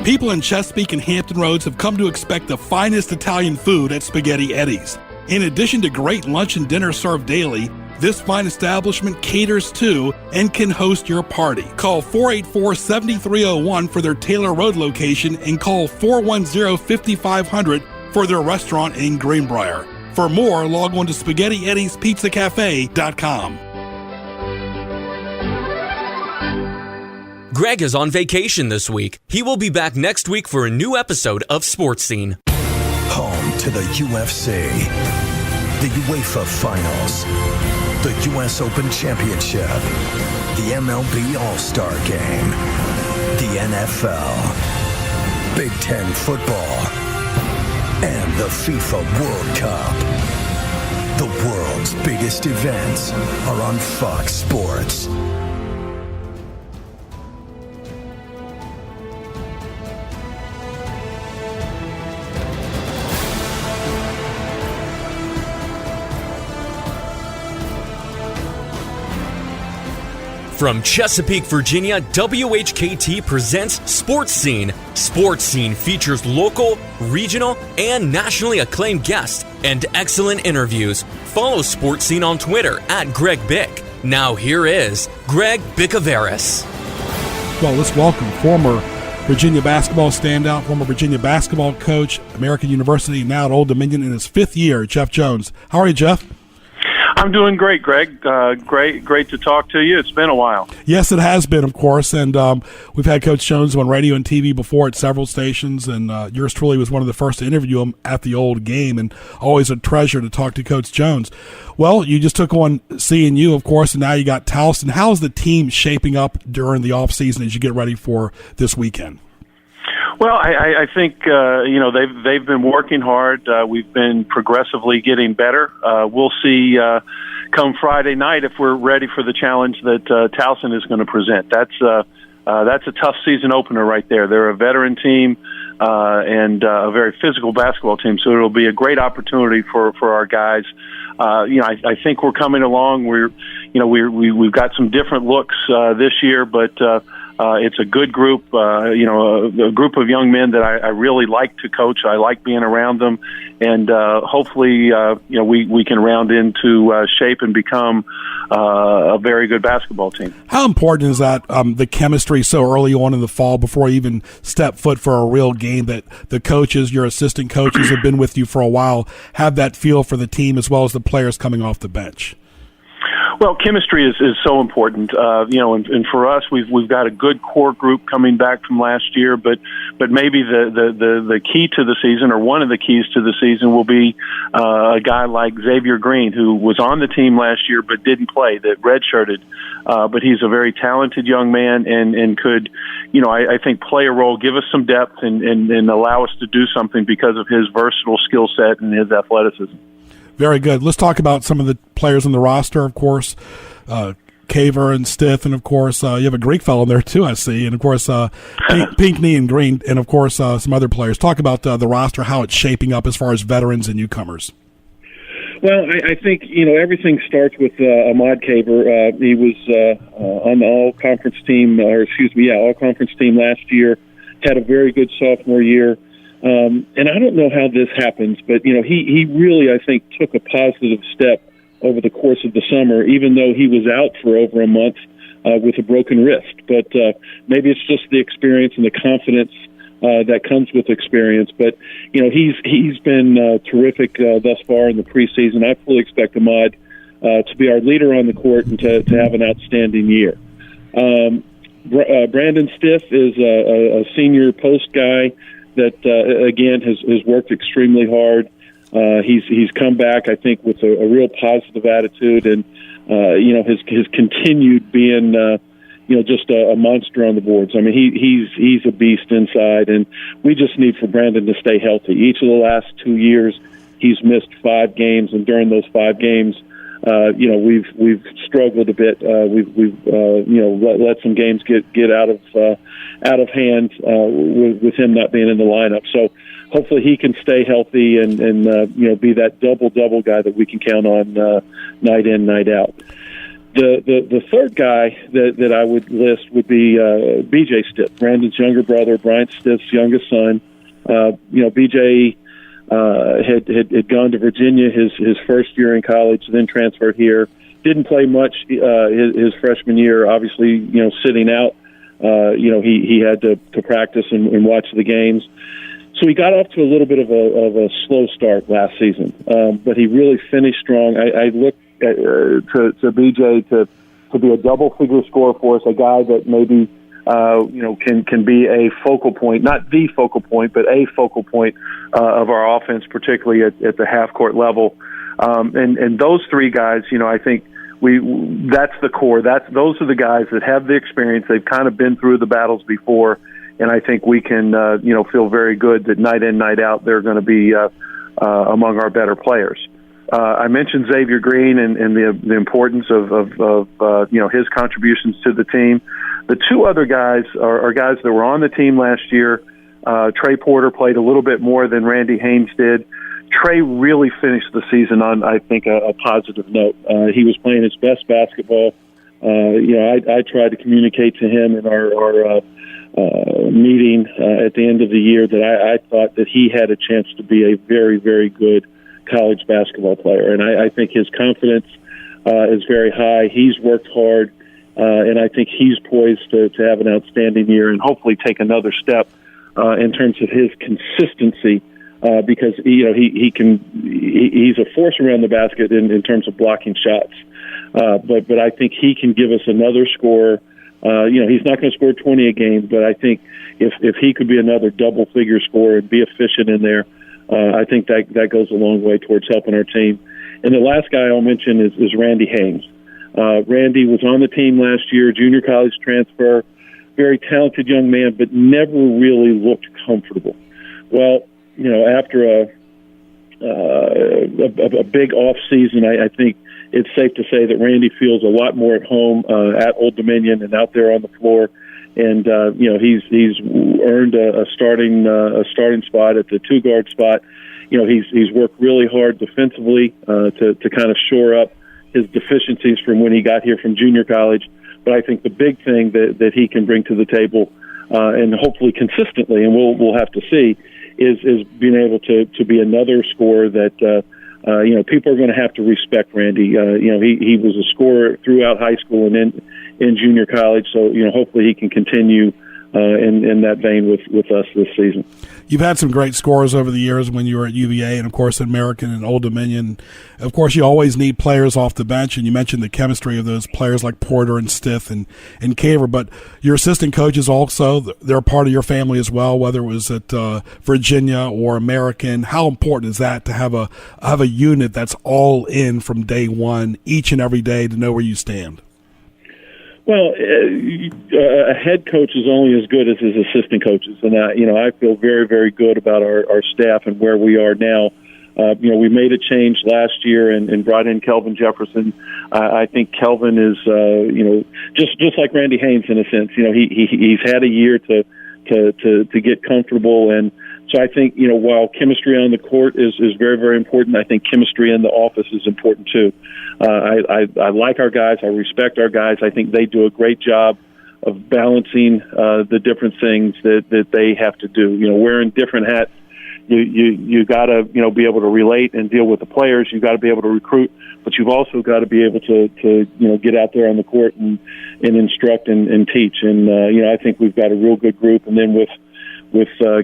People in Chesapeake and Hampton Roads have come to expect the finest Italian food at Spaghetti Eddie's. In addition to great lunch and dinner served daily, this fine establishment caters to and can host your party. Call 484-7301 for their Taylor Road location and call 410-5500 for their restaurant in Greenbrier. For more, log on to SpaghettiEddie'sPizzaCafe.com. Greg is on vacation this week. He will be back next week for a new episode of Sports Scene. Home to the UFC, the UEFA Finals, the U.S. Open Championship, the MLB All-Star Game, the NFL, Big Ten football, and the FIFA World Cup. The world's biggest events are on Fox Sports. From Chesapeake, Virginia, WHKT presents Sports Scene. Sports Scene features local, regional, and nationally acclaimed guests and excellent interviews. Follow Sports Scene on Twitter at Greg Bick. Now here is Greg Bicouvaris. Well, let's welcome former Virginia basketball standout, former Virginia basketball coach, American University, now at Old Dominion in his 5th year, Jeff Jones. How are you, Jeff? I'm doing great, Greg. Great to talk to you. It's been a while. Yes, it has been, of course, and we've had Coach Jones on radio and TV before at several stations, and yours truly was one of the first to interview him at the old game, and always a treasure to talk to Coach Jones. Well, you just took on CNU, of course, and now you got Towson. How's the team shaping up during the offseason as you get ready for this weekend? Well, I think they've been working hard. We've been progressively getting better. We'll see come Friday night if we're ready for the challenge that Towson is going to present. That's a tough season opener right there. They're a veteran team and a very physical basketball team, so it'll be a great opportunity for our guys. I think we're coming along. We've got some different looks this year, but it's a good group, a group of young men that I really like to coach. I like being around them, and hopefully, we can round into shape and become a very good basketball team. How important is that, the chemistry so early on in the fall before you even step foot for a real game, that the coaches, your assistant coaches have been with you for a while, have that feel for the team as well as the players coming off the bench? Well, chemistry is so important, and for us, we've got a good core group coming back from last year, but maybe the key to the season, or one of the keys to the season, will be a guy like Xavier Green, who was on the team last year but didn't play, that redshirted, but he's a very talented young man and could, I think, play a role, give us some depth, and allow us to do something because of his versatile skill set and his athleticism. Very good. Let's talk about some of the players on the roster, of course. Caver and Stith, and, of course, you have a Greek fellow in there, too, I see. And, of course, Pinkney and Green, and, of course, some other players. Talk about the roster, how it's shaping up as far as veterans and newcomers. Well, I think, everything starts with Ahmad Caver. He was on the all-conference team, all-conference team last year, had a very good sophomore year. And I don't know how this happens, but, he really, I think, took a positive step over the course of the summer, even though he was out for over a month with a broken wrist. But maybe it's just the experience and the confidence that comes with experience. But, he's been terrific thus far in the preseason. I fully expect Ahmad to be our leader on the court and to have an outstanding year. Brandon Stith is a senior post guy that, again, has worked extremely hard. He's come back, I think, with a real positive attitude, and has continued being just a monster on the boards. I mean, he's a beast inside, and we just need for Brandon to stay healthy. Each of the last 2 years, he's missed 5 games, and during those 5 games, we've struggled a bit. We've let some games get out of hand with him not being in the lineup. So hopefully he can stay healthy and be that double guy that we can count on night in, night out. The third guy that I would list would be BJ Stitt, Brandon's younger brother, Bryant Stitt's youngest son. BJ had gone to Virginia his first year in college, then transferred here. Didn't play much his freshman year. Obviously, sitting out. He had to practice and watch the games. So he got off to a little bit of a slow start last season, but he really finished strong. I look to BJ to be a double-figure scorer for us, a guy that maybe can be a focal point, not the focal point, but a focal point of our offense, particularly at the half-court level. And those three guys, I think that's the core. Those are the guys that have the experience. They've kind of been through the battles before. And I think we can, feel very good that night in, night out, they're going to be among our better players. I mentioned Xavier Green and the importance of his contributions to the team. The two other guys are guys that were on the team last year. Trey Porter played a little bit more than Randy Haynes did. Trey really finished the season on, I think, a positive note. He was playing his best basketball. I tried to communicate to him in our meeting at the end of the year that I thought that he had a chance to be a very, very good college basketball player. And I think his confidence is very high. He's worked hard, and I think he's poised to have an outstanding year and hopefully take another step in terms of his consistency because, he's a force around the basket in terms of blocking shots. But I think he can give us another scorer. He's not going to score 20 a game, but I think if he could be another double-figure scorer and be efficient in there, I think that goes a long way towards helping our team. And the last guy I'll mention is Randy Haynes. Randy was on the team last year, junior college transfer, very talented young man, but never really looked comfortable. Well, after a big off season, I think it's safe to say that Randy feels a lot more at home at Old Dominion and out there on the floor. And he's earned a starting spot at the two-guard spot. He's worked really hard defensively to kind of shore up his deficiencies from when he got here from junior college. But I think the big thing that he can bring to the table, and hopefully consistently, and we'll have to see, is being able to be another scorer that people are going to have to respect Randy. He was a scorer throughout high school and in junior college, so hopefully he can continue in that vein with us this season. You've had some great scorers over the years when you were at UVA and, of course, at American and Old Dominion. Of course, you always need players off the bench, and you mentioned the chemistry of those players like Porter and Stith and Caver. But your assistant coaches also, they're part of your family as well, whether it was at Virginia or American. How important is that to have a unit that's all in from day one, each and every day, to know where you stand? Well, a head coach is only as good as his assistant coaches, and I feel very, very good about our staff and where we are now. We made a change last year and brought in Kelvin Jefferson. I think Kelvin is, just like Randy Haynes in a sense. He's had a year to get comfortable, and so I think while chemistry on the court is very, very important, I think chemistry in the office is important too. I like our guys. I respect our guys. I think they do a great job of balancing the different things that they have to do. Wearing different hats. You got to be able to relate and deal with the players. You got to be able to recruit, but you've also got to be able to get out there on the court and instruct and teach. And I think we've got a real good group. And then with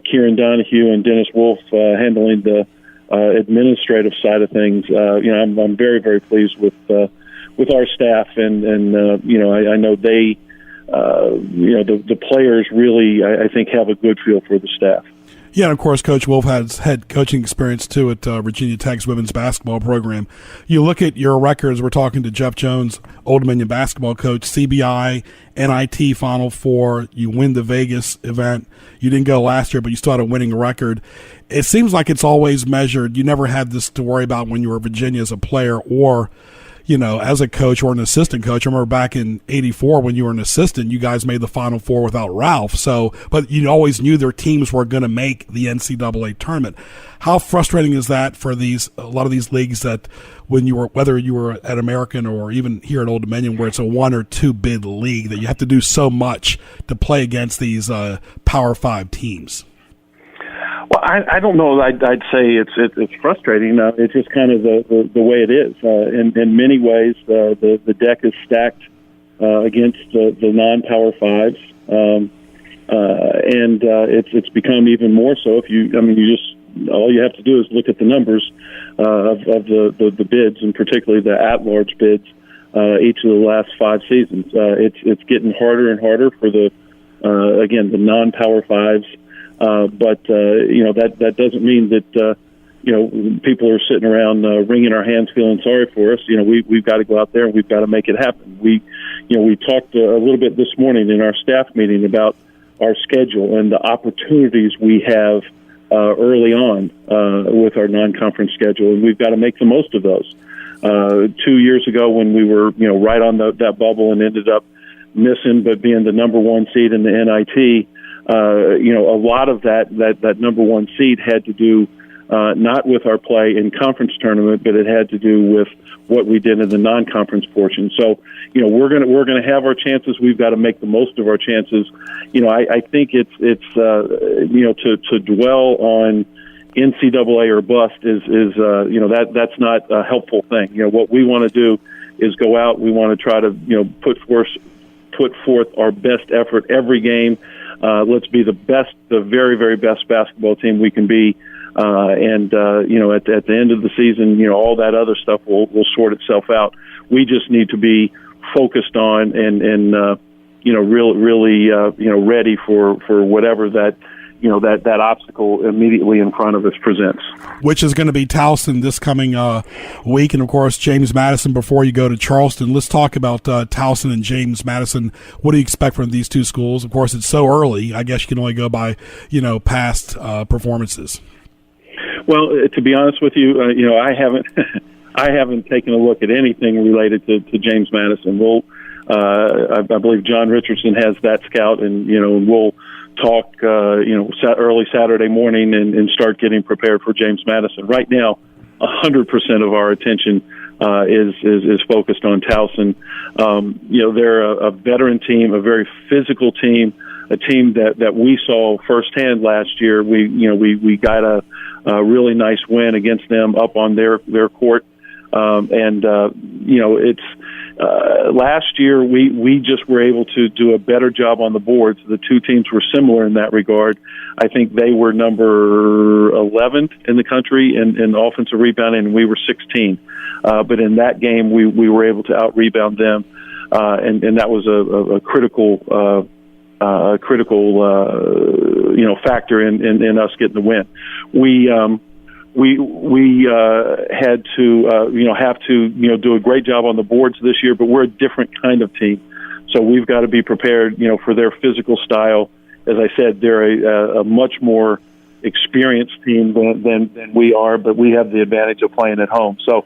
Kieran Donahue and Dennis Wolf handling the administrative side of things, I'm very, very pleased with our staff, and I know they, the players really, I think, have a good feel for the staff. Yeah, and of course, Coach Wolf has had coaching experience, too, at Virginia Tech's women's basketball program. You look at your records, we're talking to Jeff Jones, Old Dominion basketball coach, CBI, NIT Final Four. You win the Vegas event. You didn't go last year, but you still had a winning record. It seems like it's always measured. You never had this to worry about when you were Virginia as a player or as a coach or an assistant coach, I remember back in '84 when you were an assistant, you guys made the Final Four without Ralph. So, but you always knew their teams were going to make the NCAA tournament. How frustrating is that for a lot of these leagues that whether you were at American or even here at Old Dominion, where it's a 1 or 2 bid league, that you have to do so much to play against these Power 5 teams? Well, I don't know. I'd say it's frustrating. It's just kind of the way it is. In many ways, the deck is stacked against the non-Power 5s, and it's become even more so. All you have to do is look at the numbers of the bids, and particularly the at-large bids, each of the last 5 seasons. It's getting harder and harder for the non-Power 5s. But that doesn't mean that people are sitting around wringing our hands, feeling sorry for us. We've got to go out there and we've got to make it happen. We talked a little bit this morning in our staff meeting about our schedule and the opportunities we have early on with our non-conference schedule, and we've got to make the most of those. 2 years ago, when we were right on that bubble and ended up missing, but being the number 1 seed in the NIT. A lot of that number 1 seed had to do not with our play in conference tournament, but it had to do with what we did in the non-conference portion. So, we're gonna have our chances. We've got to make the most of our chances. I think it's to dwell on NCAA or bust is that's not a helpful thing. What we want to do is go out. We want to try to put forth our best effort every game. Let's be the very, very best basketball team we can be. At the end of the season, all that other stuff will sort itself out. We just need to be focused on and really ready for whatever that obstacle immediately in front of us presents. Which is going to be Towson this coming week, and of course James Madison before you go to Charleston. Let's talk about Towson and James Madison. What do you expect from these two schools? Of course, it's so early. I guess you can only go by past performances. Well, to be honest with you, I haven't taken a look at anything related to James Madison. I believe John Richardson has that scout, and we'll talk early Saturday morning and start getting prepared for James Madison. Right now, 100% of our attention is focused on Towson. They're a veteran team, a very physical team, a team that we saw firsthand last year. We got a really nice win against them up on their court, it's. Last year, we just were able to do a better job on the boards. The two teams were similar in that regard. I think they were number 11th in the country in offensive rebounding, and we were 16. But in that game, we were able to out-rebound them, and that was a critical factor in us getting the win. We had to have to do a great job on the boards this year, but we're a different kind of team, so we've got to be prepared for their physical style. As I said, they're a much more experienced team than we are, but we have the advantage of playing at home. So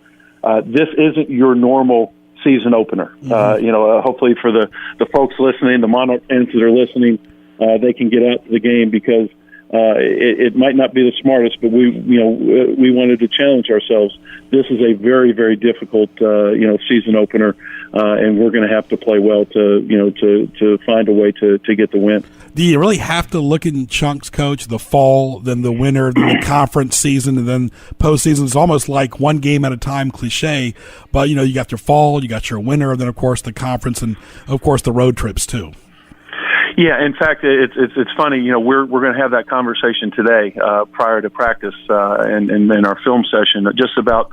this isn't your normal season opener. Mm-hmm. Hopefully for the folks listening, the Monarch fans that are listening, they can get out to the game, because it might not be the smartest, but we wanted to challenge ourselves. This is a very, very difficult, season opener, and we're going to have to play well to find a way to get the win. Do you really have to look in chunks, Coach? The fall, then the winter, then the conference season, and then postseason? It's almost like one game at a time cliche, but you got your fall, you got your winter, and then of course the conference, and of course the road trips too. Yeah, in fact, it's funny. We're going to have that conversation today prior to practice and in our film session, just about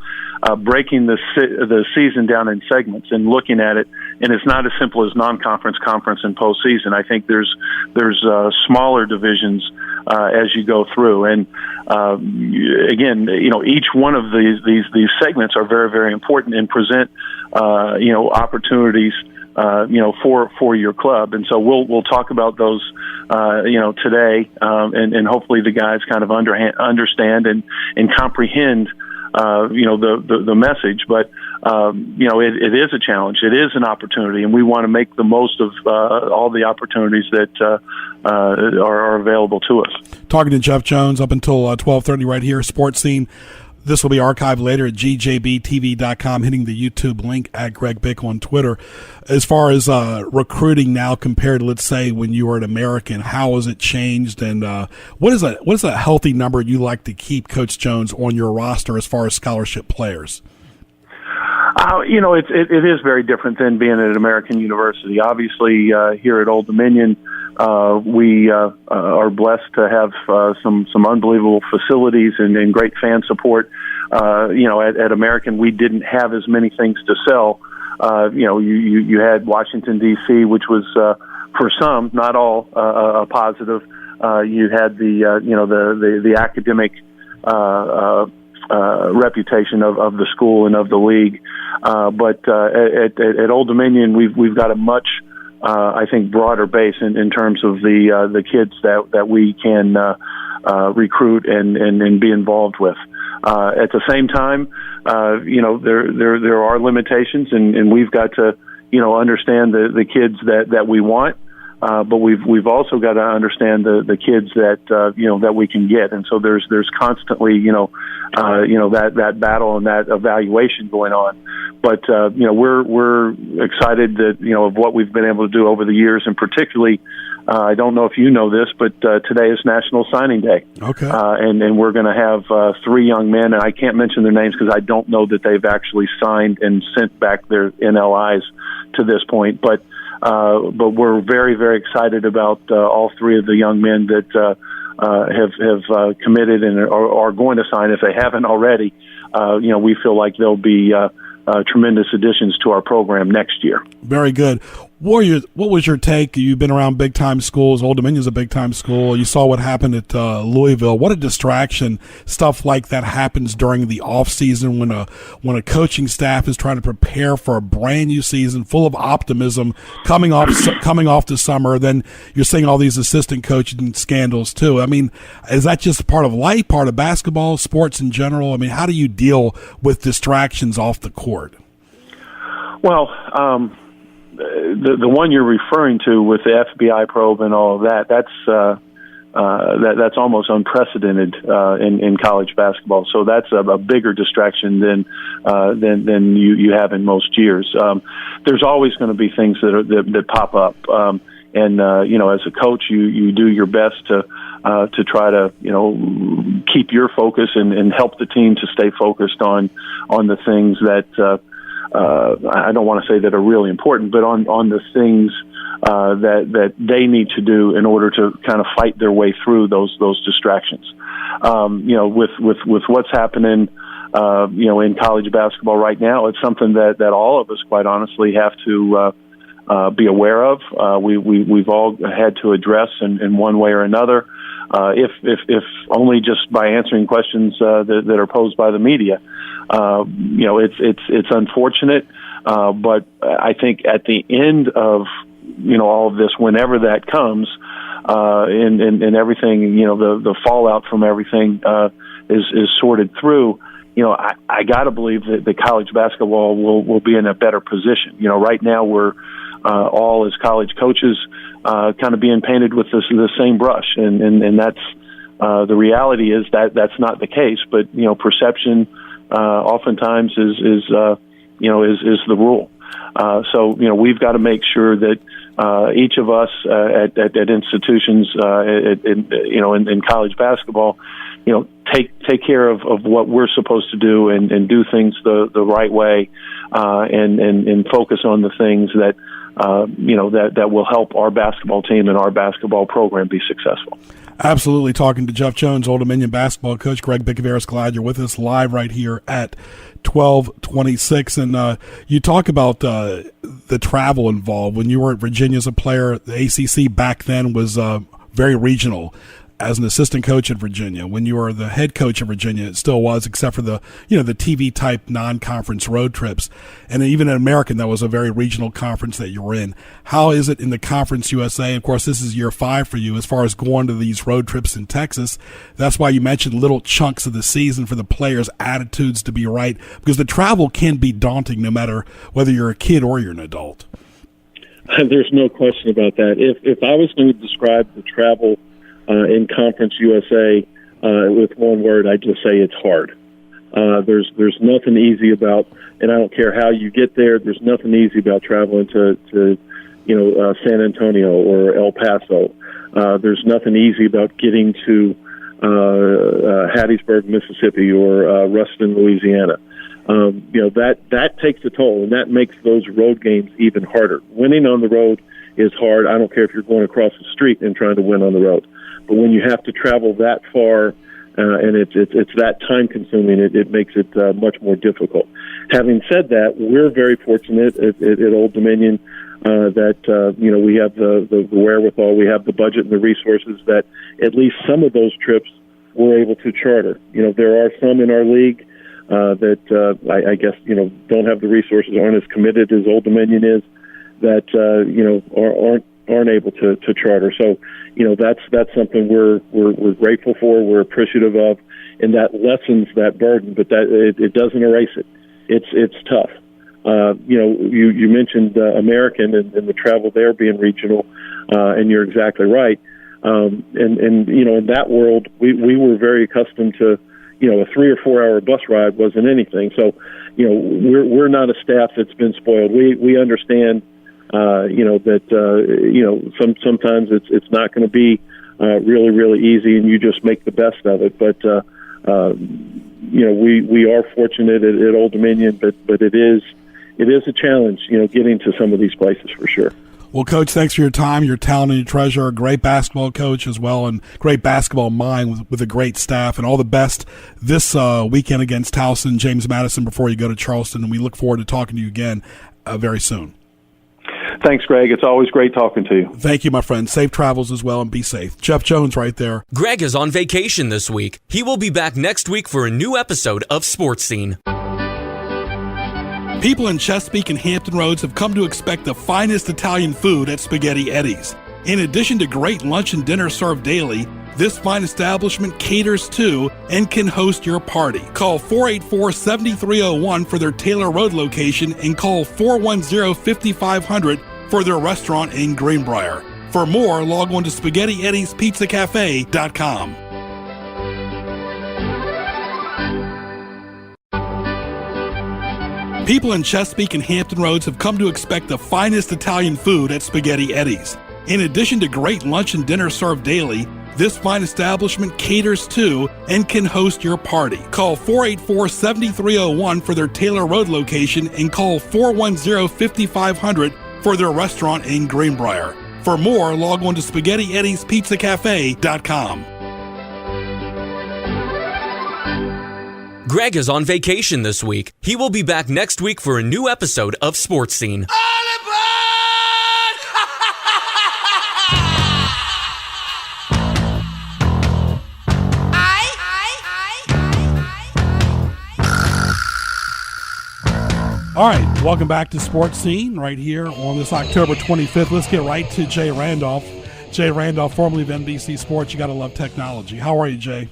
breaking the season down in segments and looking at it. And it's not as simple as non-conference, conference, and postseason. I think there's smaller divisions as you go through. And again, each one of these segments are very, very important and present opportunities for your club. And so we'll talk about those, today, and hopefully the guys kind of understand and comprehend, the message. But it is a challenge. It is an opportunity, and we want to make the most of all the opportunities that are available to us. Talking to Jeff Jones up until 12:30 right here, Sports Scene. This will be archived later at gjbtv.com, hitting the YouTube link at Greg Bick on Twitter. As far as recruiting now compared to, let's say, when you were an American, how has it changed? And what is a healthy number you like to keep, Coach Jones, on your roster as far as scholarship players? It is very different than being at an American university. Obviously, here at Old Dominion, we are blessed to have some unbelievable facilities and great fan support. At American, we didn't have as many things to sell. You had Washington, D.C., which was, for some, not all, a positive. You had the academic reputation of the school and of the league. But at Old Dominion, we've got a much, I think, broader base in terms of the kids that we can recruit and be involved with. At the same time, there are limitations, and we've got to understand the kids that we want. But we've also got to understand the kids that we can get, and so there's constantly that battle and that evaluation going on. But we're excited of what we've been able to do over the years, and particularly I don't know if you know this, but today is National Signing Day. Okay. And we're going to have 3 young men, and I can't mention their names because I don't know that they've actually signed and sent back their NLIs to this point, but we're very, very excited about all 3 of the young men that have committed and are going to sign if they haven't already. We feel like they'll be tremendous additions to our program next year. Very good. What was your take? You've been around big-time schools. Old Dominion's a big-time school. You saw what happened at Louisville. What a distraction stuff like that happens during the off-season when a coaching staff is trying to prepare for a brand-new season full of optimism coming off the summer. Then you're seeing all these assistant coaching scandals, too. I mean, is that just part of life, part of basketball, sports in general? I mean, how do you deal with distractions off the court? Well, the one you're referring to with the FBI probe and all of that's almost unprecedented in college basketball. So that's a bigger distraction than you have in most years. There's always going to be things that pop up, and as a coach, you do your best to try to keep your focus and help the team to stay focused on the things that. I don't want to say that are really important, but on the things that they need to do in order to kind of fight their way through those distractions. With what's happening, in college basketball right now, it's something that all of us, quite honestly, have to be aware of. We've all had to address in one way or another, if only just by answering questions that are posed by the media. It's unfortunate, but I think at the end of all of this, whenever that comes, and everything, the fallout from everything is sorted through. I got to believe that the college basketball will be in a better position. Right now we're all as college coaches kind of being painted with the same brush, and that's the reality is that's not the case. But perception oftentimes is the rule. So we've got to make sure that each of us at institutions in college basketball take care of what we're supposed to do and do things the right way and focus on the things that will help our basketball team and our basketball program be successful. Absolutely. Talking to Jeff Jones, Old Dominion basketball coach. Greg Bicouvaris, glad you're with us live right here at 12:26. And you talk about the travel involved. When you were at Virginia as a player, the ACC back then was very regional. as an assistant coach at Virginia. When you were the head coach at Virginia, it still was, except for the TV type non-conference road trips. And even at American, that was a very regional conference that you were in. How is it in the Conference USA? Of course, this is year 5 for you as far as going to these road trips in Texas. That's why you mentioned little chunks of the season for the players' attitudes to be right, because the travel can be daunting no matter whether you're a kid or you're an adult. There's no question about that. If I was going to describe the travel in Conference USA with one word, I'd just say it's hard. There's nothing easy about, and I don't care how you get there, there's nothing easy about traveling to San Antonio or El Paso. There's nothing easy about getting to Hattiesburg, Mississippi, or Ruston, Louisiana. That takes a toll, and that makes those road games even harder. Winning on the road is hard. I don't care if you're going across the street and trying to win on the road. But when you have to travel that far, and it's that time-consuming, it makes it much more difficult. Having said that, we're very fortunate at Old Dominion that we have the wherewithal, we have the budget and the resources that at least some of those trips we're able to charter. There are some in our league that I guess don't have the resources, aren't as committed as Old Dominion is, that aren't able to charter. So that's something we're grateful for, we're appreciative of, and that lessens that burden, but that it doesn't erase it. It's tough. You mentioned American and the travel there being regional, and you're exactly right. And in that world, we were very accustomed to a 3 or 4 hour bus ride wasn't anything. So we're not a staff that's been spoiled. We understand that sometimes it's not going to be really, really easy, and you just make the best of it. But we are fortunate at Old Dominion, but it is a challenge, getting to some of these places for sure. Well, Coach, thanks for your time, your talent, and your treasure. A great basketball coach as well, and great basketball mind with a great staff. And all the best this weekend against Towson, James Madison, before you go to Charleston. And we look forward to talking to you again very soon. Thanks, Greg. It's always great talking to you. Thank you, my friend. Safe travels as well, and be safe. Jeff Jones right there. Greg is on vacation this week. He will be back next week for a new episode of Sports Scene. People in Chesapeake and Hampton Roads have come to expect the finest Italian food at Spaghetti Eddie's. In addition to great lunch and dinner served daily, this fine establishment caters to and can host your party. Call 484-7301 for their Taylor Road location and call 410-5500 for their restaurant in Greenbrier. For more, log on to SpaghettiEddiesPizzaCafe.com. People in Chesapeake and Hampton Roads have come to expect the finest Italian food at Spaghetti Eddie's. In addition to great lunch and dinner served daily, this fine establishment caters to and can host your party. Call 484-7301 for their Taylor Road location and call 410-5500 for their restaurant in Greenbrier. For more, log on to SpaghettiEddiesPizzaCafe.com. Greg is on vacation this week. He will be back next week for a new episode of Sports Scene. All right, welcome back to Sports Scene right here on this October 25th. Let's get right to Jay Randolph. Jay Randolph, formerly of NBC Sports. You got to love technology. How are you, Jay?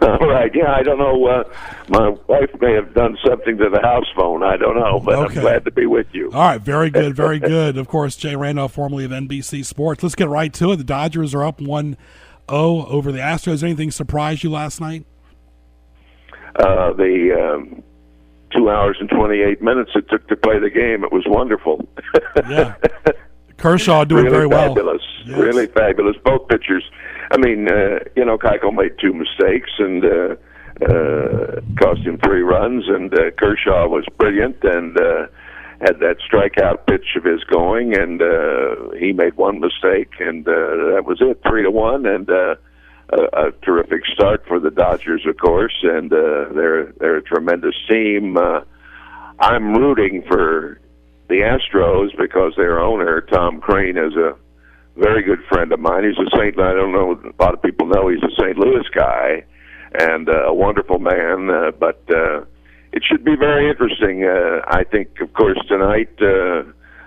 All right. Yeah, I don't know. My wife may have done something to the house phone. I don't know, but okay. I'm glad to be with you. All right. Very good. Very good. Of course, Jay Randolph, formerly of NBC Sports. Let's get right to it. The Dodgers are up 1-0 over the Astros. Anything surprise you last night? The 2 hours and 28 minutes it took to play the game. It was wonderful. Yeah. Kershaw doing really very fabulous. Well. Yes. Really fabulous. Both pitchers. I mean, Keuchel made 2 mistakes and cost him 3 runs, and Kershaw was brilliant and had that strikeout pitch of his going, and he made 1 mistake, and that was it, 3-1, and a terrific start for the Dodgers, of course, and they're a tremendous team. I'm rooting for the Astros because their owner, Tom Crane, is a very good friend of mine. He's I don't know, a lot of people know he's a St. Louis guy and a wonderful man, but it should be very interesting. I think, of course, tonight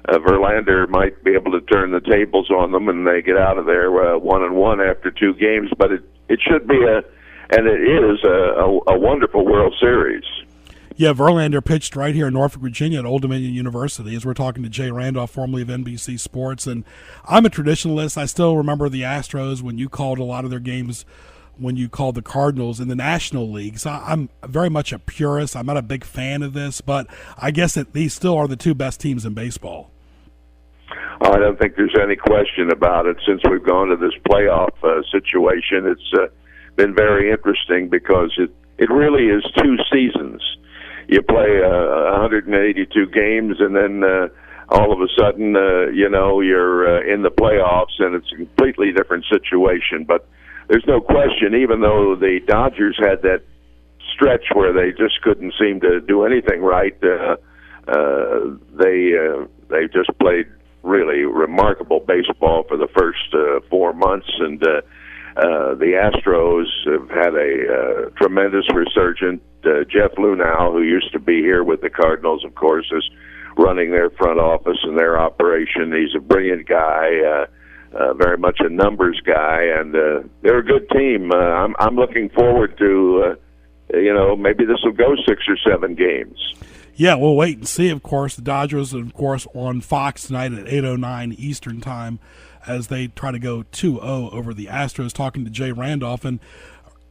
Verlander might be able to turn the tables on them and they get out of there 1-1 after 2 games, but it should be and it is a wonderful World Series. Yeah, Verlander pitched right here in Norfolk, Virginia at Old Dominion University as we're talking to Jay Randolph, formerly of NBC Sports. And I'm a traditionalist. I still remember the Astros when you called a lot of their games when you called the Cardinals in the National League. So I'm very much a purist. I'm not a big fan of this, but I guess that these still are the 2 best teams in baseball. I don't think there's any question about it. Since we've gone to this playoff situation, it's been very interesting because it really is 2 seasons. You play 182 games, and then all of a sudden, you're in the playoffs, and it's a completely different situation. But there's no question, even though the Dodgers had that stretch where they just couldn't seem to do anything right, they just played really remarkable baseball for the first 4 months, and the Astros have had a tremendous resurgence. Jeff Lunau, who used to be here with the Cardinals, of course, is running their front office and their operation. He's a brilliant guy, very much a numbers guy, and they're a good team. I'm looking forward to, maybe this will go 6 or 7 games. Yeah, we'll wait and see, of course. The Dodgers, of course, on Fox tonight at 8:09 Eastern Time as they try to go 2-0 over the Astros, talking to Jay Randolph. And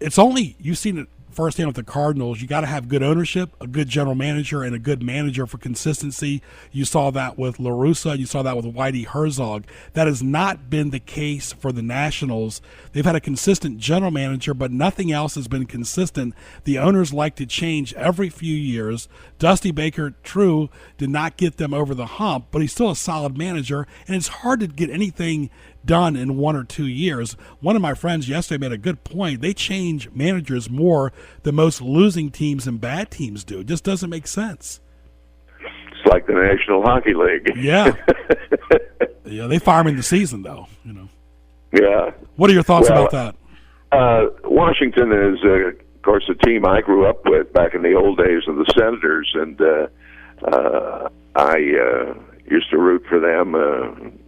it's only, you've seen it firsthand with the Cardinals, you got to have good ownership, a good general manager, and a good manager for consistency. You saw that with La Russa. You saw that with Whitey Herzog. That has not been the case for the Nationals. They've had a consistent general manager, but nothing else has been consistent. The owners like to change every few years. Dusty Baker, true, did not get them over the hump, but he's still a solid manager, and it's hard to get anything done in 1 or 2 years. One of my friends yesterday made a good point. They change managers more than most losing teams and bad teams do. It just doesn't make sense. It's like the National Hockey League. Yeah. Yeah, they fire him in the season, though. Yeah. What are your thoughts about that? Washington is, of course, a team I grew up with back in the old days of the Senators, and I used to root for them.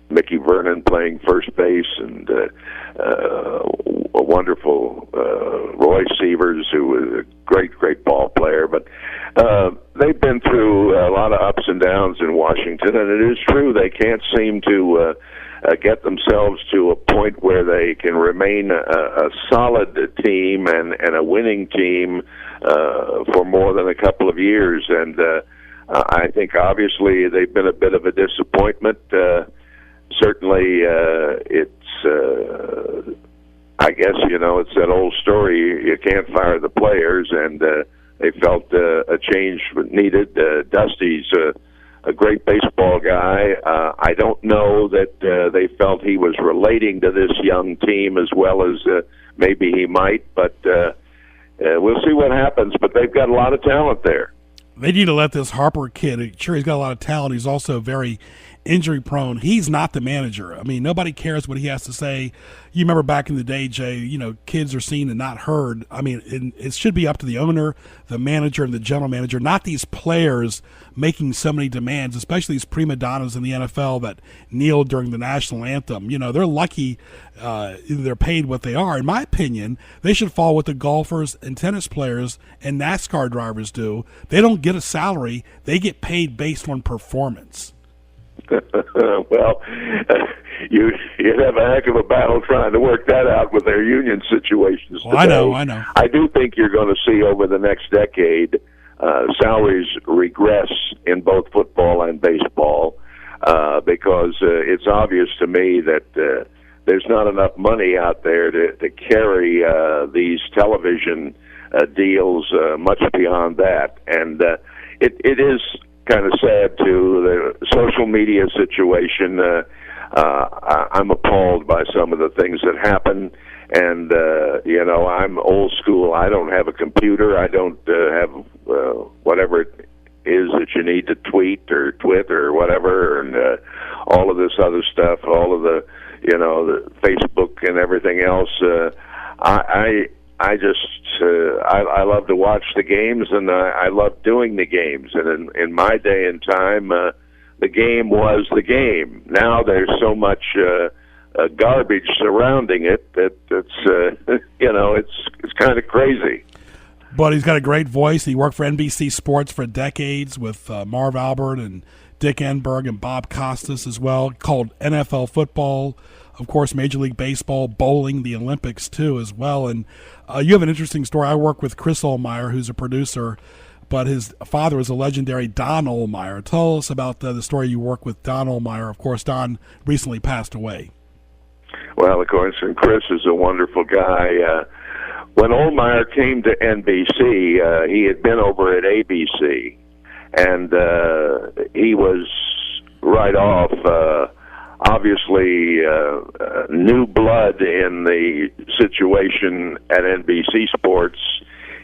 Mickey Vernon playing first base, and a wonderful Roy Sievers, who was a great ball player. But they've been through a lot of ups and downs in Washington, and it is true they can't seem to get themselves to a point where they can remain a solid team and a winning team for more than a couple of years. And I think obviously they've been a bit of a disappointment. Certainly, it's, I guess, it's that old story, you can't fire the players, and they felt a change was needed. Dusty's a great baseball guy. I don't know that they felt he was relating to this young team as well as maybe he might, but we'll see what happens. But they've got a lot of talent there. They need to let this Harper kid, sure, he's got a lot of talent. He's also very injury prone. He's not the manager. I mean, nobody cares what he has to say. You remember back in the day, Jay, kids are seen and not heard. I mean, it should be up to the owner, the manager, and the general manager, not these players making so many demands, especially these prima donnas in the NFL that kneel during the national anthem. They're lucky they're paid what they are. In my opinion, they should follow what the golfers and tennis players and NASCAR drivers do. They don't get a salary. They get paid based on performance. Well, you'd have a heck of a battle trying to work that out with their union situations today. I know. I do think you're going to see over the next decade salaries regress in both football and baseball because it's obvious to me that there's not enough money out there to carry these television deals much beyond that. And it is kind of sad, too, the social media situation. I'm appalled by some of the things that happen. And, I'm old school. I don't have a computer. I don't have whatever is that you need to tweet or twit or whatever, and all of this other stuff, all of the, the Facebook and everything else. I love to watch the games, and I love doing the games. And in my day and time, the game was the game. Now there's so much garbage surrounding it that it's kind of crazy. But he's got a great voice. He worked for NBC Sports for decades with Marv Albert and Dick Enberg and Bob Costas as well, called NFL football, of course, Major League Baseball, bowling, the Olympics too as well. And you have an interesting story. I work with Chris Ohlmeyer, who's a producer, but his father was a legendary Don Ohlmeyer. Tell us about the story you work with Don Ohlmeyer. Of course, Don recently passed away. Well, of course, and Chris is a wonderful guy. When Ohlmeyer came to NBC, he had been over at ABC, and he was right off, obviously, new blood in the situation at NBC Sports.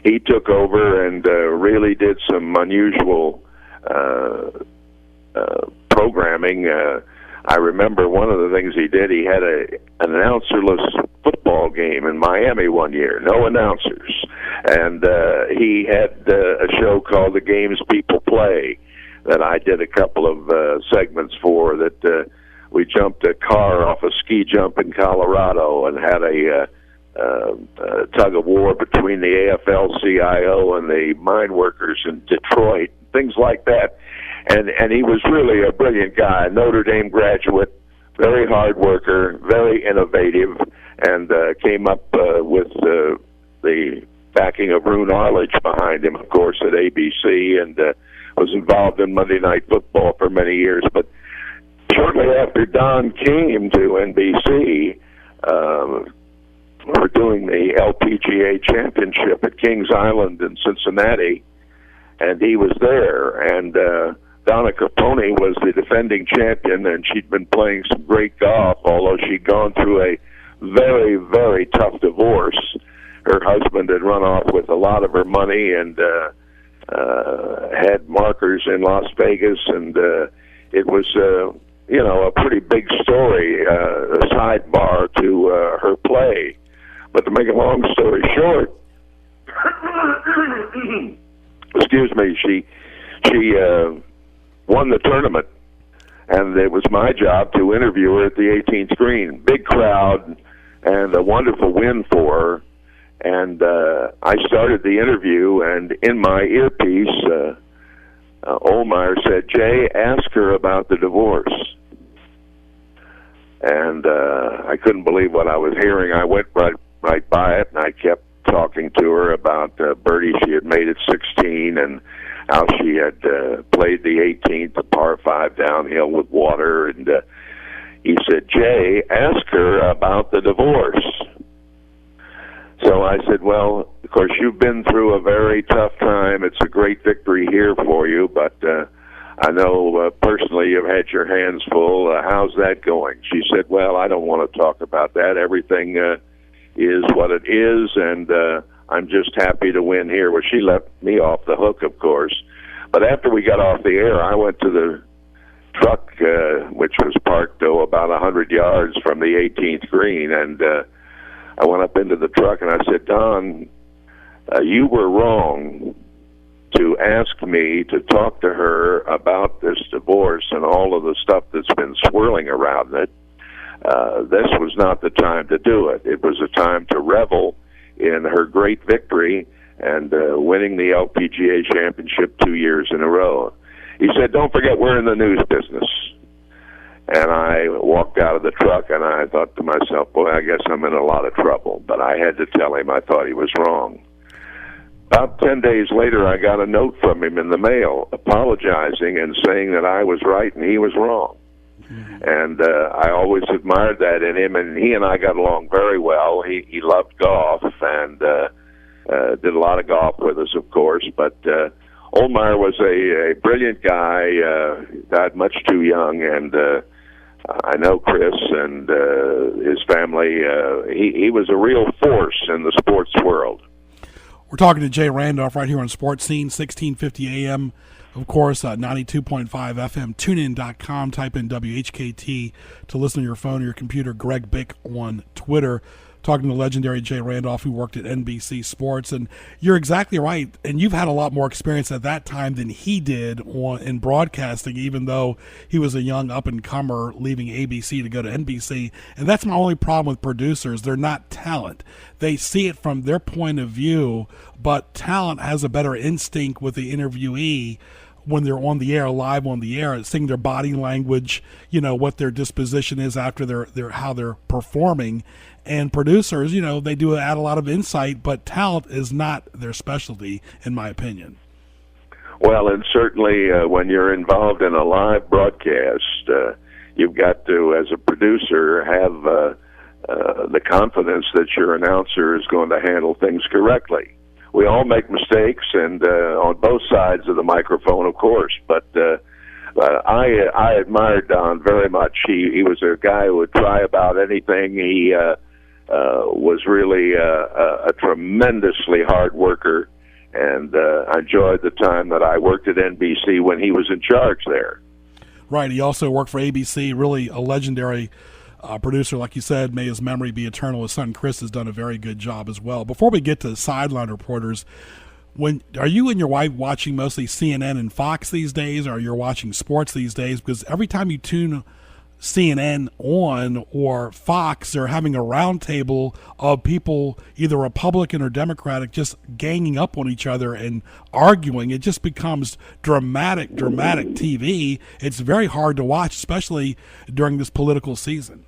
He took over and really did some unusual programming. I remember one of the things he did, he had an announcerless football game in Miami one year, no announcers. And he had a show called The Games People Play that I did a couple of segments for, that we jumped a car off a ski jump in Colorado and had a tug of war between the AFL-CIO and the mine workers in Detroit, things like that. And he was really a brilliant guy, Notre Dame graduate, very hard worker, very innovative, and came up with the backing of Roone Arledge behind him, of course, at ABC, and was involved in Monday Night Football for many years. But shortly after Don came to NBC, we're doing the LPGA Championship at Kings Island in Cincinnati, and he was there, and Donna Capone was the defending champion, and she'd been playing some great golf, although she'd gone through a very, very tough divorce. Her husband had run off with a lot of her money and had markers in Las Vegas, and it was, a pretty big story, a sidebar to her play. But to make a long story short, excuse me, she won the tournament, and it was my job to interview her at the 18th green. Big crowd and a wonderful win for her. And I started the interview, and in my earpiece, Ohlmeyer said, "Jay, ask her about the divorce." And I couldn't believe what I was hearing. I went right by it, and I kept talking to her about birdie she had made at 16 and how she had played the 18th, a par 5 downhill with water. And he said, "Jay, ask her about the divorce." So I said, "Well, of course, you've been through a very tough time. It's a great victory here for you, but I know personally you've had your hands full. How's that going?" She said, "Well, I don't want to talk about that. Everything is what it is, and I'm just happy to win here." Well, she let me off the hook, of course. But after we got off the air, I went to the truck, which was parked, about 100 yards from the 18th green, and I went up into the truck and I said, "Don, you were wrong to ask me to talk to her about this divorce and all of the stuff that's been swirling around it. This was not the time to do it. It was a time to revel in her great victory and winning the LPGA Championship 2 years in a row." He said, "Don't forget, we're in the news business." And I walked out of the truck, and I thought to myself, boy, I guess I'm in a lot of trouble. But I had to tell him I thought he was wrong. About 10 days later, I got a note from him in the mail apologizing and saying that I was right and he was wrong. And I always admired that in him, and he and I got along very well. He loved golf and did a lot of golf with us, of course. But Ohlmeyer was a brilliant guy, died much too young, and I know Chris and his family. He was a real force in the sports world. We're talking to Jay Randolph right here on Sports Scene, 1650 AM, Of course, 92.5 FM, tunein.com, type in WHKT to listen to your phone or your computer. Greg Bick on Twitter, talking to legendary Jay Randolph, who worked at NBC Sports. And you're exactly right. And you've had a lot more experience at that time than he did in broadcasting, even though he was a young up-and-comer leaving ABC to go to NBC. And that's my only problem with producers. They're not talent. They see it from their point of view, but talent has a better instinct with the interviewee when they're on the air, live on the air, seeing their body language, what their disposition is after their how they're performing. And producers, they do add a lot of insight, but talent is not their specialty, in my opinion. Well, and certainly when you're involved in a live broadcast, you've got to, as a producer, have the confidence that your announcer is going to handle things correctly. We all make mistakes, and on both sides of the microphone, of course. But I admired Don very much. He was a guy who would try about anything. He was really a tremendously hard worker, and I enjoyed the time that I worked at NBC when he was in charge there. Right. He also worked for ABC, really a legendary producer, like you said. May his memory be eternal. His son Chris has done a very good job as well. Before we get to sideline reporters, are you and your wife watching mostly CNN and Fox these days, or you're watching sports these days? Because every time you tune CNN on or Fox, they're having a roundtable of people, either Republican or Democratic, just ganging up on each other and arguing. It just becomes dramatic TV. It's very hard to watch, especially during this political season.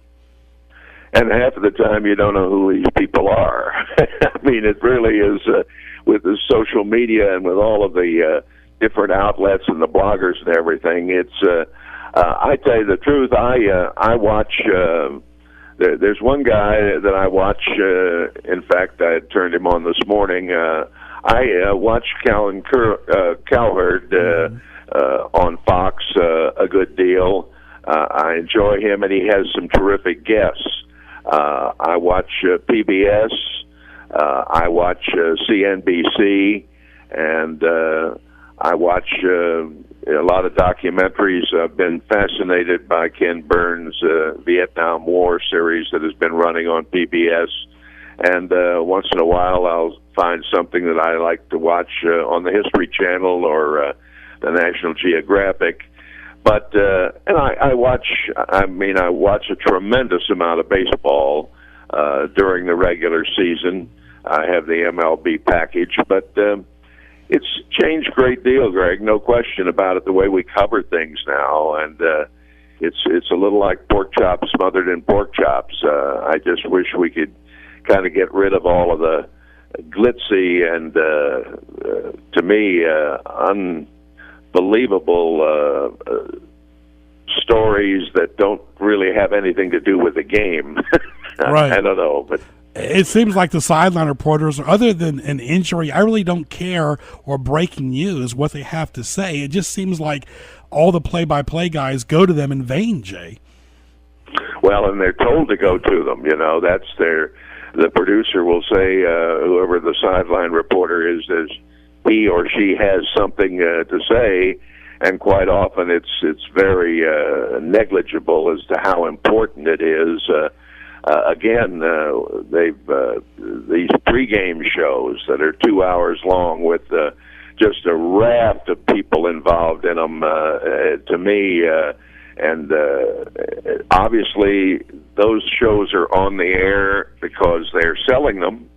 And half of the time you don't know who these people are. I mean, it really is, with the social media and with all of the different outlets and the bloggers and everything, it's... I tell you the truth, I watch, there's one guy that I watch, in fact, I turned him on this morning. I watch Calvin Cowherd on Fox a good deal. I enjoy him, and he has some terrific guests. I watch PBS. I watch CNBC, and I watch a lot of documentaries. I've been fascinated by Ken Burns' Vietnam War series that has been running on PBS. And once in a while, I'll find something that I like to watch on the History Channel or the National Geographic. But and I watch a tremendous amount of baseball during the regular season. I have the MLB package, but it's changed a great deal, Greg. No question about it. The way we cover things now, and it's a little like pork chops smothered in pork chops. I just wish we could kind of get rid of all of the glitzy and, to me, unbelievable stories that don't really have anything to do with the game. Right. I don't know, but it seems like the sideline reporters, other than an injury, I really don't care, or breaking news, what they have to say. It just seems like all the play-by-play guys go to them in vain, Jay. Well, and they're told to go to them. That's the producer will say, whoever the sideline reporter is, he or she has something to say, and quite often it's very negligible as to how important it is. Again, these pregame shows that are 2 hours long with just a raft of people involved in them, to me, and obviously those shows are on the air because they're selling them,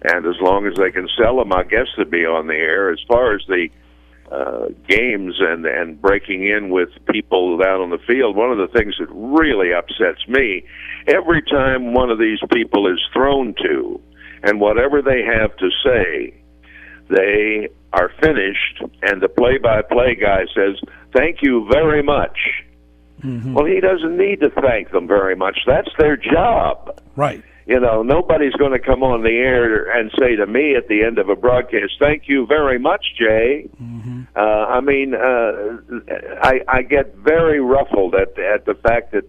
and as long as they can sell them, I guess they'll be on the air. As far as the games and breaking in with people out on the field, one of the things that really upsets me, every time one of these people is thrown to, and whatever they have to say, they are finished, and the play-by-play guy says, "Thank you very much." Mm-hmm. Well, he doesn't need to thank them very much. That's their job. Right. Nobody's going to come on the air and say to me at the end of a broadcast, "Thank you very much, Jay." Mm-hmm. I get very ruffled at the fact that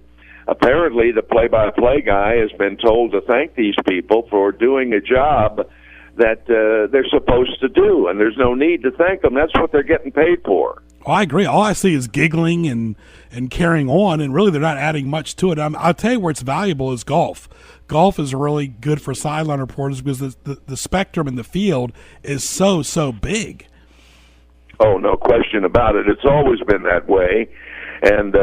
apparently the play-by-play guy has been told to thank these people for doing a job that they're supposed to do, and there's no need to thank them. That's what they're getting paid for. Oh, I agree. All I see is giggling and carrying on, and really they're not adding much to it. I'll tell you where it's valuable is golf. Golf is really good for sideline reporters because the spectrum in the field is so big. Oh, no question about it. It's always been that way. And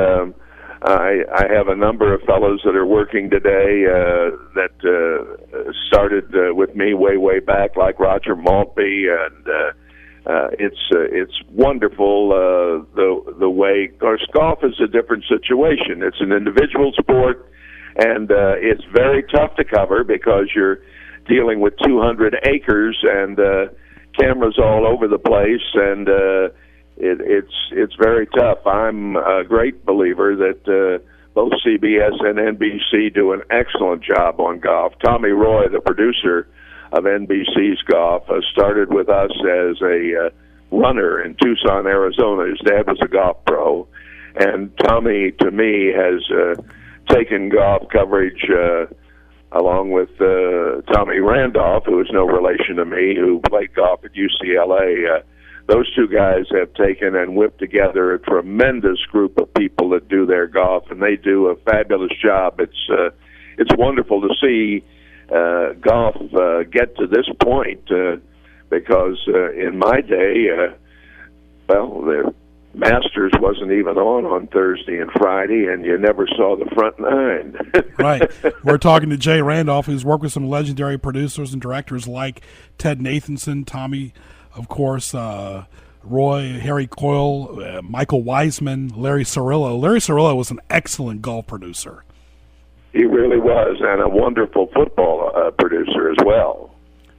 I have a number of fellows that are working today that started with me way back, like Roger Maltby, and it's wonderful the way. Of course, golf is a different situation. It's an individual sport, and it's very tough to cover because you're dealing with 200 acres and cameras all over the place, and it's very tough. I'm a great believer that both CBS and NBC do an excellent job on golf. Tommy Roy, the producer of NBC's golf, started with us as a runner in Tucson, Arizona. His dad was a golf pro, and Tommy, to me, has taken golf coverage along with Tommy Randolph, who is no relation to me, who played golf at UCLA. Those two guys have taken and whipped together a tremendous group of people that do their golf, and they do a fabulous job. It's wonderful to see golf get to this point because in my day, the Masters wasn't even on Thursday and Friday, and you never saw the front nine. Right. We're talking to Jay Randolph, who's worked with some legendary producers and directors like Ted Nathanson, Tommy, of course, Roy, Harry Coyle, Michael Wiseman, Larry Cirillo. Larry Cirillo was an excellent golf producer. He really was, and a wonderful football producer as well.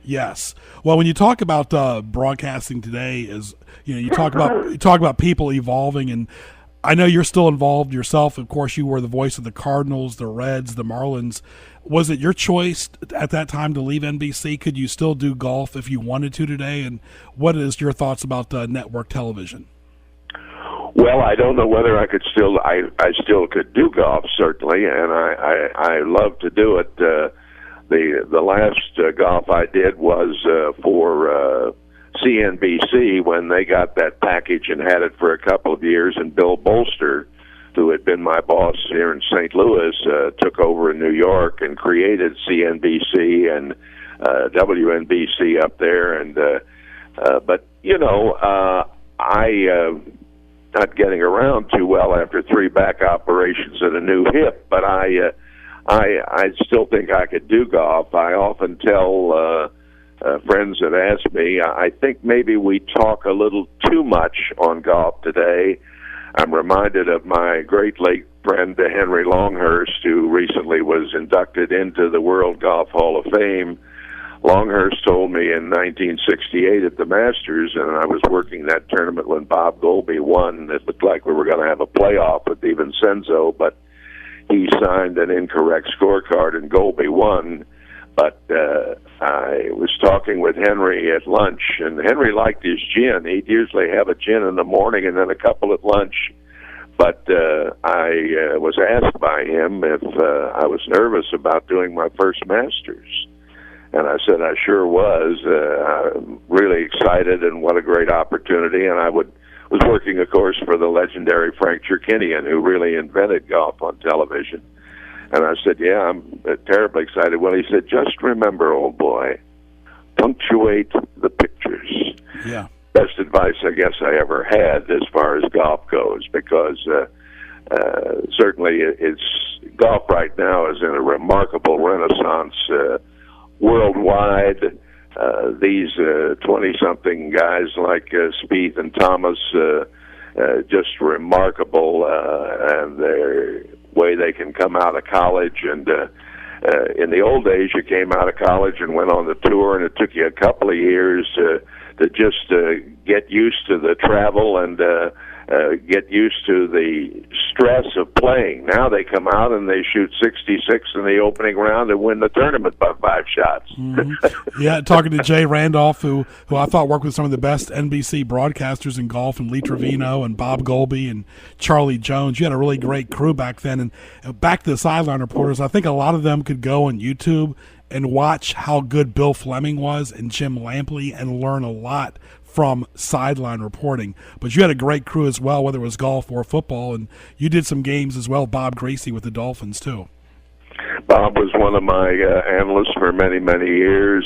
Yes. Well, when you talk about broadcasting today, you talk about people evolving, and I know you're still involved yourself. Of course, you were the voice of the Cardinals, the Reds, the Marlins. Was it your choice at that time to leave NBC? Could you still do golf if you wanted to today? And what is your thoughts about network television? Well, I don't know whether I could still. I still could do golf, certainly, and I love to do it. The last golf I did was for CNBC when they got that package and had it for a couple of years, and Bill Bolster, who had been my boss here in St. Louis, took over in New York and created CNBC and WNBC up there. And but I not getting around too well after 3 back operations and a new hip, but I still think I could do golf. I often tell friends that ask me, I think maybe we talk a little too much on golf today. I'm reminded of my great late friend Henry Longhurst, who recently was inducted into the World Golf Hall of Fame. Longhurst told me in 1968 at the Masters, and I was working that tournament when Bob Golby won. It looked like we were going to have a playoff with DiVincenzo, but he signed an incorrect scorecard and Golby won. But I was talking with Henry at lunch, and Henry liked his gin. He'd usually have a gin in the morning and then a couple at lunch. But I was asked by him if I was nervous about doing my first Masters. And I said I sure was. I'm really excited, and what a great opportunity. And I was working, of course, for the legendary Frank Cherkinian, who really invented golf on television. And I said, yeah, I'm terribly excited. Well, he said, just remember, old boy, punctuate the pictures. Yeah. Best advice I guess I ever had as far as golf goes, because certainly golf right now is in a remarkable renaissance worldwide. These 20-something guys like Spieth and Thomas, just remarkable, and their way they can come out of college. And in the old days, you came out of college and went on the tour, and it took you a couple of years to just get used to the travel and get used to the stress of playing. Now they come out and they shoot 66 in the opening round and win the tournament by 5 shots. Mm-hmm. Yeah, talking to Jay Randolph, who I thought worked with some of the best NBC broadcasters in golf, and Lee Trevino and Bob Golby and Charlie Jones. You had a really great crew back then. And back to the sideline reporters, I think a lot of them could go on YouTube and watch how good Bill Fleming was and Jim Lampley and learn a lot from sideline reporting. But you had a great crew as well, whether it was golf or football, and you did some games as well, Bob Gracie with the Dolphins too. Bob was one of my analysts for many, many years.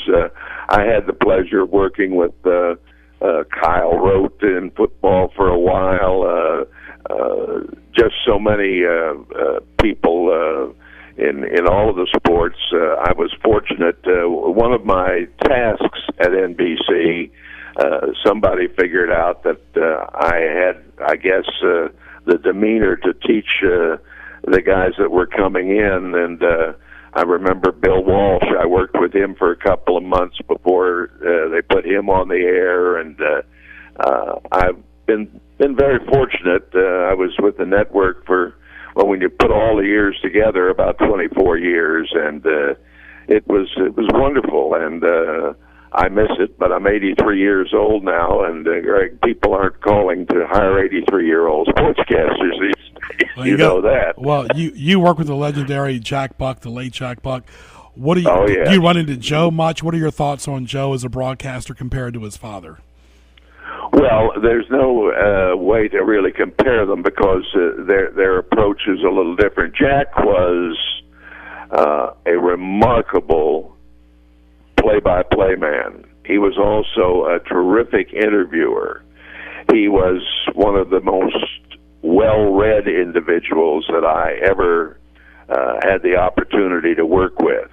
I had the pleasure of working with Kyle Rote in football for a while. Just so many people in all of the sports. I was fortunate. One of my tasks at NBC, somebody figured out that I had, I guess, the demeanor to teach the guys that were coming in, and I remember Bill Walsh. I worked with him for a couple of months before they put him on the air, and I've been very fortunate. I was with the network for, well, when you put all the years together, about 24 years, and it was wonderful, and I miss it, but I'm 83 years old now, and Greg, people aren't calling to hire 83-year-old sportscasters these days. Well, you know that. Well, you work with the legendary Jack Buck, the late Jack Buck. What do you? Oh, yeah. Do you run into Joe much? What are your thoughts on Joe as a broadcaster compared to his father? Well, there's no way to really compare them because their approach is a little different. Jack was a remarkable play-by-play man. He was also a terrific interviewer. He was one of the most well-read individuals that I ever had the opportunity to work with.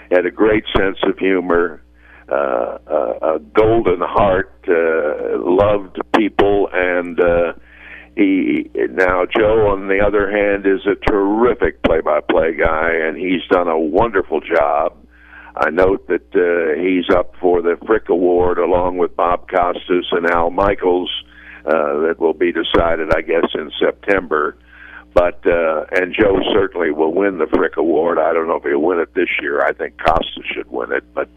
He had a great sense of humor, a golden heart, loved people, and Joe, on the other hand, is a terrific play-by-play guy, and he's done a wonderful job. I note that he's up for the Frick Award along with Bob Costas and Al Michaels. That will be decided, I guess, in September. But and Joe certainly will win the Frick Award. I don't know if he'll win it this year. I think Costas should win it. But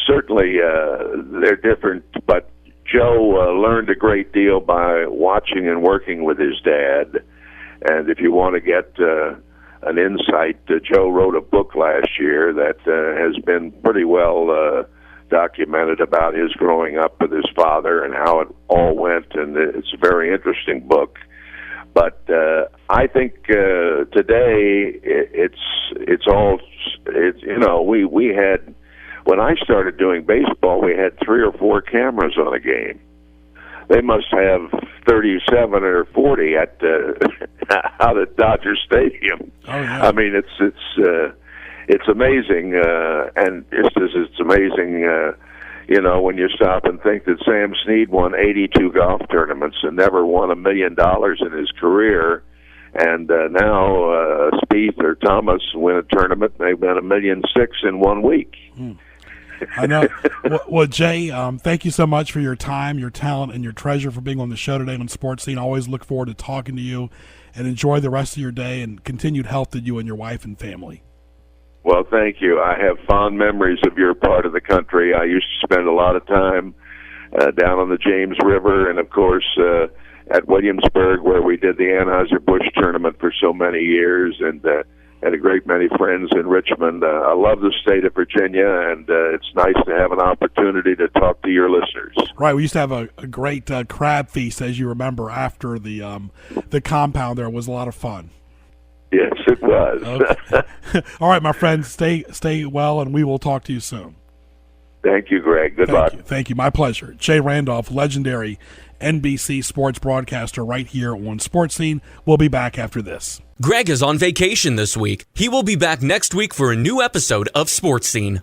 certainly they're different. But Joe learned a great deal by watching and working with his dad. And if you want to get an insight, Joe wrote a book last year that has been pretty well documented about his growing up with his father and how it all went, and it's a very interesting book. But I think today we had, when I started doing baseball, we had 3 or 4 cameras on a game. They must have 37 or 40 out at Dodger Stadium. Oh, yeah. I mean, it's amazing, and just as it's amazing, when you stop and think that Sam Snead won 82 golf tournaments and never won $1 million in his career, and now Spieth or Thomas win a tournament, and they've won $1.6 million in 1 week. I know. Well, Jay, thank you so much for your time, your talent, and your treasure for being on the show today on Sports Scene. I always look forward to talking to you, and enjoy the rest of your day and continued health to you and your wife and family. Well, thank you. I have fond memories of your part of the country. I used to spend a lot of time down on the James River, and, of course, at Williamsburg, where we did the Anheuser-Busch tournament for so many years, and had a great many friends in Richmond. I love the state of Virginia, and it's nice to have an opportunity to talk to your listeners. Right, we used to have a great crab feast, as you remember, after the compound there. It was a lot of fun. Yes, it was. Okay. All right, my friends, stay well, and we will talk to you soon. Thank you, Greg. Good luck. Thank you. My pleasure. Jay Randolph, legendary NBC sports broadcaster right here on Sports Scene. We'll be back after this. Greg is on vacation this week. He will be back next week for a new episode of Sports Scene.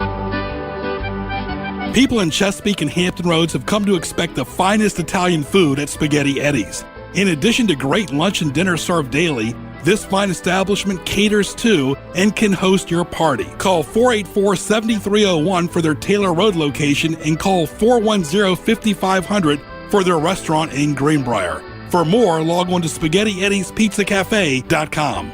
People in Chesapeake and Hampton Roads have come to expect the finest Italian food at Spaghetti Eddie's. In addition to great lunch and dinner served daily, this fine establishment caters to and can host your party. Call 484-7301 for their Taylor Road location and call 410-5500 for their restaurant in Greenbrier. For more, log on to SpaghettiEddiesPizzaCafe.com.